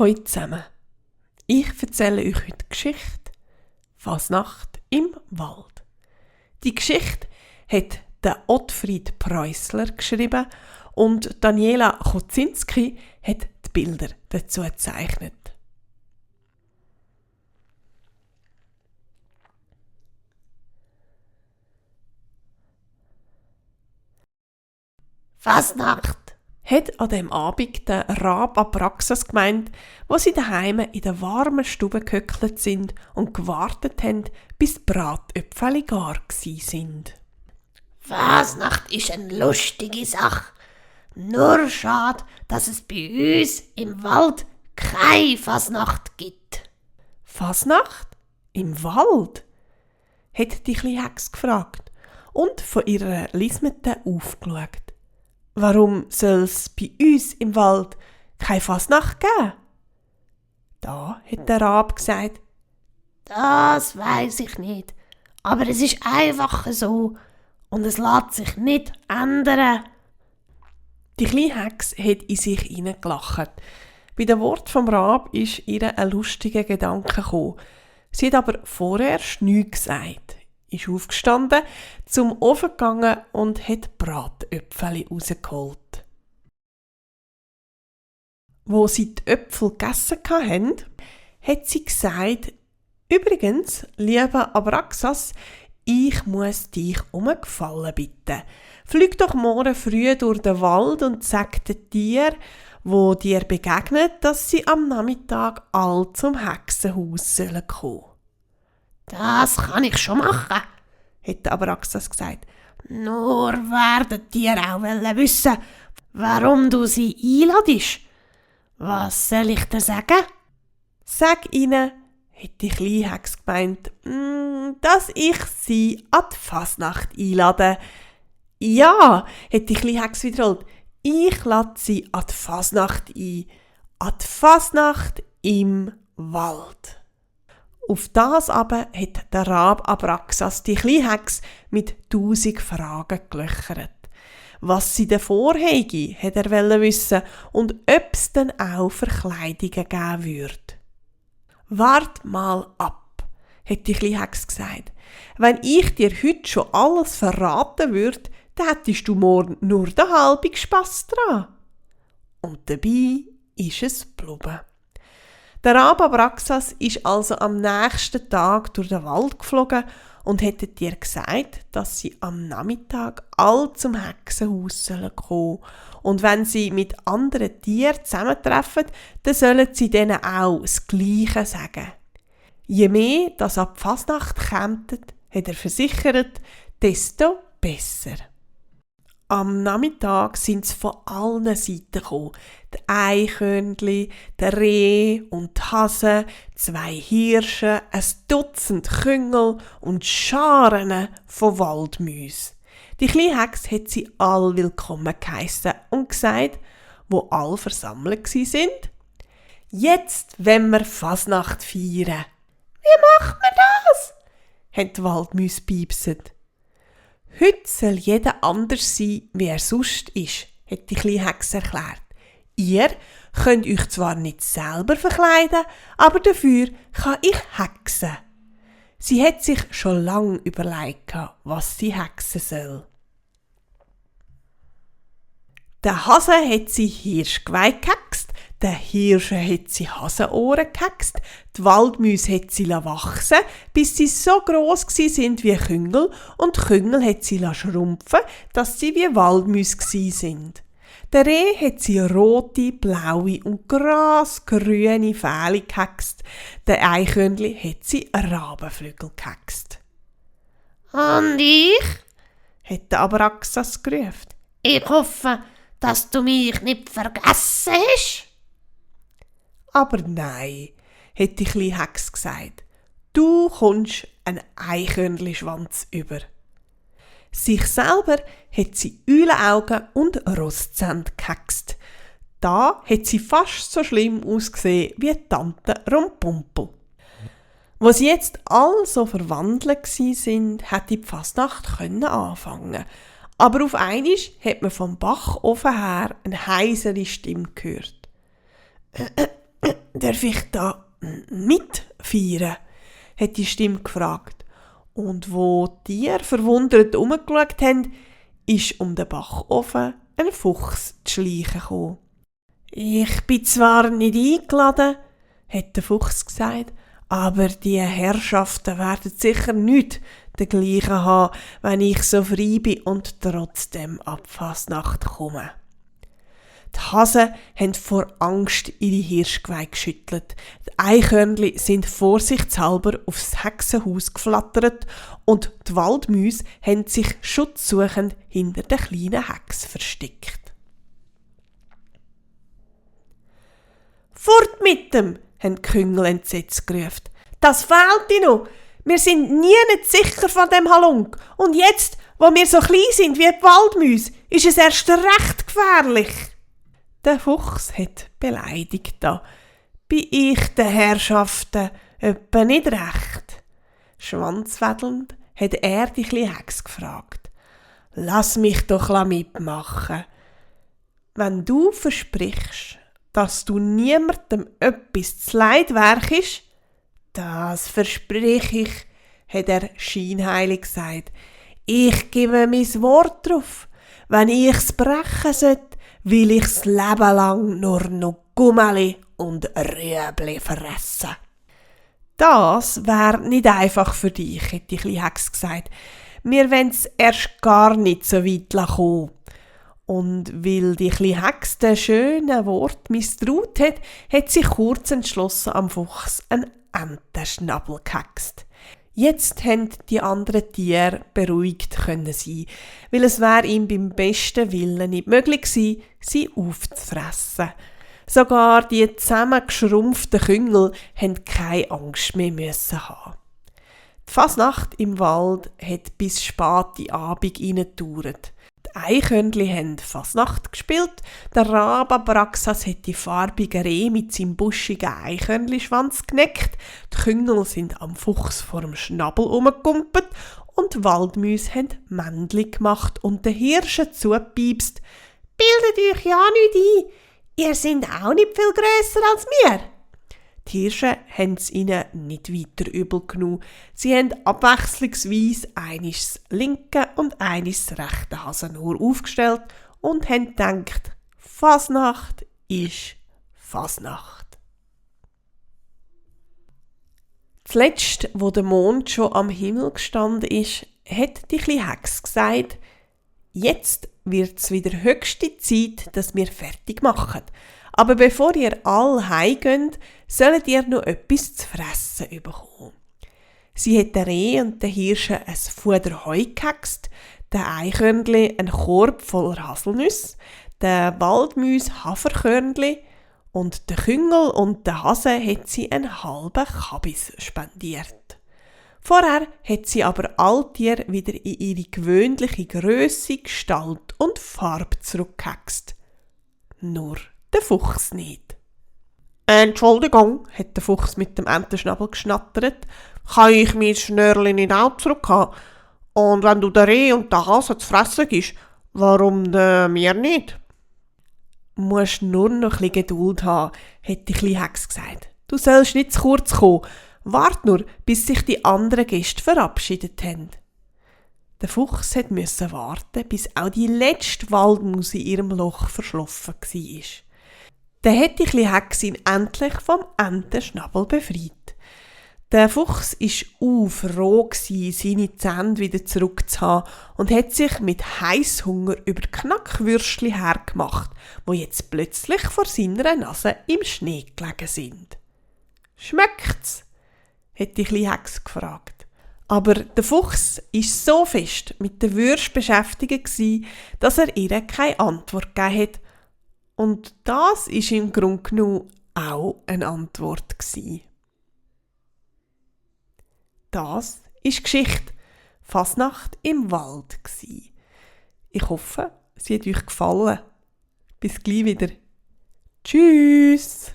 Hallo zusammen. Ich erzähle euch heute die Geschichte «Fasnacht im Wald». Die Geschichte hat der Ottfried Preußler geschrieben und Daniela Kozinski hat die Bilder dazu gezeichnet. Fasnacht Hat an dem Abend der Rab Abraxas gemeint, wo sie daheim in der warmen Stube gehöckelt sind und gewartet haben, bis die Bratöpfeli gar gsi sind. Fasnacht ist eine lustige Sache. Nur schade, dass es bei uns im Wald keine Fasnacht gibt. Fasnacht? Im Wald? Hat die kleine Hex gefragt und von ihrer Lismete aufgeschaut. Warum soll es bei uns im Wald keine Fasnacht geben? Da hat der Rab gesagt, Das weiss ich nicht. Aber es ist einfach so und es lässt sich nicht ändern. die kleine Hex hat in sich hineingelacht. Bei dem Wort vom Rab ist ihr ein lustiger Gedanke gekommen. Sie hat aber vorerst nichts gesagt, ist aufgestanden, zum Ofen gegangen und hat Bratöpfeli rausgeholt. Wo sie die Äpfel gegessen hatten, hat sie gesagt, «Übrigens, lieber Abraxas, ich muss dich um einen Gefallen bitten. Flieg doch morgen früh durch den Wald und sag den Tieren, wo dir begegnet, dass sie am Nachmittag all zum Hexenhaus kommen sollen.» Das kann ich schon machen. Hat Abraxas gesagt. Nur werden die auch wissen, warum du sie einladest. Was soll ich dir sagen? «Sag ihnen», hat die kleine Hex gemeint, «dass ich sie an die Fasnacht einlade.» «Ja», hat die kleine Hex wiederholt, «ich lade sie an die Fasnacht ein. An die Fasnacht im Wald.» Auf das aber hat der Rab Abraxas die kleine Hex mit 1000 Fragen gelöchert. Was sie davor hege, hat er wissen und ob es denn auch Verkleidungen geben würde. «Wart mal ab», hat die kleine Hex gesagt. «Wenn ich dir heute schon alles verraten würde, dann hättest du morgen nur den halben Spass dran.» Und dabei ist es geblieben. Der Rab Abraxas ist also am nächsten Tag durch den Wald geflogen und hätte dir gesagt, dass sie am Nachmittag all zum Hexenhaus kommen sollen. Und wenn sie mit anderen Tieren zusammentreffen, dann sollen sie denen auch das Gleiche sagen. Je mehr das ab die Fasnacht kämmt, hat er versichert, desto besser. Am Nachmittag sind sie von allen Seiten gekommen. Die Eichhörnchen, der Reh und die Hase, 2 Hirsche, ein Dutzend Küngel und Scharen von Waldmäusen. Die kleine Hex hat sie all willkommen geheissen und gesagt, wo alle versammelt sind: «Jetzt wollen wir Fasnacht feiern.» Wie macht man das? haben die Waldmäuse piepset. «Heute soll jeder anders sein, wie er sonst ist», hat die kleine Hex erklärt. «Ihr könnt euch zwar nicht selber verkleiden, aber dafür kann ich hexen.» Sie hat sich schon lange überlegt, was sie hexen soll. Der Hase hat sie Hirschgeweih gehext, der Hirsche hat sie Hasenohren gehext, die Waldmäuse hat sie wachsen, bis sie so gross sind wie Küngel, und die Küngel hat sie schrumpfen, dass sie wie Waldmäuse sind. Der Reh hat sie rote, blaue und grasgrüne Fähle gehext, der Eichhörnchen hat sie Rabenflügel gehext. Und ich? Hat der Abraxas gerufen. Ich hoffe, dass du mich nicht vergessen hast. Aber nein, hat die kleine Hex gesagt. Du kommst einen Eichhörnli-Schwanz über. Sich selber hat sie Eulenaugen und Rostzähne gehext. Da hat sie fast so schlimm ausgesehen wie Tante Rumpumpel. Wo sie jetzt all so verwandelt sind, hätte die Fasnacht anfangen. Aber auf einmal hat man vom Bach offen her eine heisere Stimme gehört. darf ich da mitfeiern? Hat die Stimme gefragt. Und wo die Tiere verwundert herumgeschaut haben, ist um den Backofen ein Fuchs zu schleichen gekommen. Ich bin zwar nicht eingeladen, hat der Fuchs gesagt, aber die Herrschaften werden sicher nicht dergleichen haben, wenn ich so frei bin und trotzdem ab Fasnacht komme. Die Hasen haben vor Angst ihre Hirschgeweih geschüttelt. Die Eichhörnchen sind vorsichtshalber aufs Hexenhaus geflattert und die Waldmäuse haben sich schutzsuchend hinter der kleinen Hex versteckt. «Fort mit dem!» haben die Küngel entsetzt gerufen. «Das fehlt dir noch! Wir sind nie nicht sicher von dem Halunk. Und jetzt, wo wir so klein sind wie die Waldmäuse, ist es erst recht gefährlich!» Der Fuchs hat beleidigt da. «Bin ich den Herrschaften etwa nicht recht?» Schwanzwedelnd hat er die kleine Hex gefragt. «Lass mich doch mitmachen. Wenn du versprichst, dass du niemandem etwas zuleid werchst, das versprich ich», hat er scheinheilig gesagt. «Ich gebe mein Wort drauf. Wenn ich's brechen sollte, will ich's Leben lang nur noch Gummeli und Rüebli fressen.» «Das wär nicht einfach für dich», hat die kleine Hex gesagt. «Wir wollen's erst gar nicht so weit kommen.» Und weil die kleine Hex den schönen Wort misstraut hat, hat sie kurz entschlossen am Fuchs einen Entenschnabel gehext. Jetzt haben die anderen Tiere beruhigt können sein, weil es wäre ihm beim besten Willen nicht möglich gewesen, sie aufzufressen. Sogar die zusammengeschrumpften Küngel haben keine Angst mehr müssen haben. Die Fasnacht im Wald hat bis spät in den Abend hineingedauert. Die Eichhörnchen haben Fasnacht gespielt, der Rababraxas hat die farbigen Reh mit seinem buschigen Eichhörnchenschwanz geneckt, die Küngel sind am Fuchs vor dem Schnabel umgekumpelt und die Waldmäuse haben Männchen gemacht und den Hirschen zugepiepst. «Bildet euch ja nicht ein, ihr seid auch nicht viel grösser als wir!» Die Hirsche haben es ihnen nicht weiter übel genommen. Sie haben abwechslungsweise einiges das linke und einiges das rechte Hasenohr aufgestellt und haben gedacht, Fasnacht ist Fasnacht. Zuletzt, wo der Mond schon am Himmel gestanden ist, hat die kleine Hex gesagt, jetzt wird es wieder höchste Zeit, dass wir fertig machen. Aber bevor ihr alle heimgeht, sollt ihr noch etwas zu fressen bekommen. Sie hat den Reh und den Hirschen ein Fuder Heu gehext, den Eichhörnchen einen Korb voller Haselnüsse, den Waldmäuse Haferkörnchen und den Küngel und den Hasen hat sie einen halben Kabis spendiert. Vorher hat sie aber all Tiere wieder in ihre gewöhnliche Grösse, Gestalt und Farbe zurückgehext. Nur der Fuchs nicht. «Entschuldigung», hat der Fuchs mit dem Entenschnabel geschnattert, «kann ich mein Schnörli nicht auch zurückhaben? Und wenn du den Reh und den Hase zu fressen gibst, warum mir nicht?» «Du musst nur noch ein bisschen Geduld haben», hat die kleine Hex gesagt. «Du sollst nicht zu kurz kommen. Wart nur, bis sich die anderen Gäste verabschiedet haben.» Der Fuchs musste warten, bis auch die letzte Waldmaus in ihrem Loch verschlafen war. Dann hat die kleine Hex ihn endlich vom Entenschnabel befreit. Der Fuchs war froh, seine Zähne wieder zurückzuhaben und hat sich mit Heisshunger über Knackwürstchen hergemacht, die jetzt plötzlich vor seiner Nase im Schnee gelegen sind. «Schmeckt's?» hat die kleine Hex gefragt. Aber der Fuchs war so fest mit der Würst beschäftigt, dass er ihr keine Antwort gegeben hat. Und das war im Grunde genommen auch eine Antwort. Das ist die Geschichte Fasnacht im Wald. Ich hoffe, sie hat euch gefallen. Bis gleich wieder. Tschüss!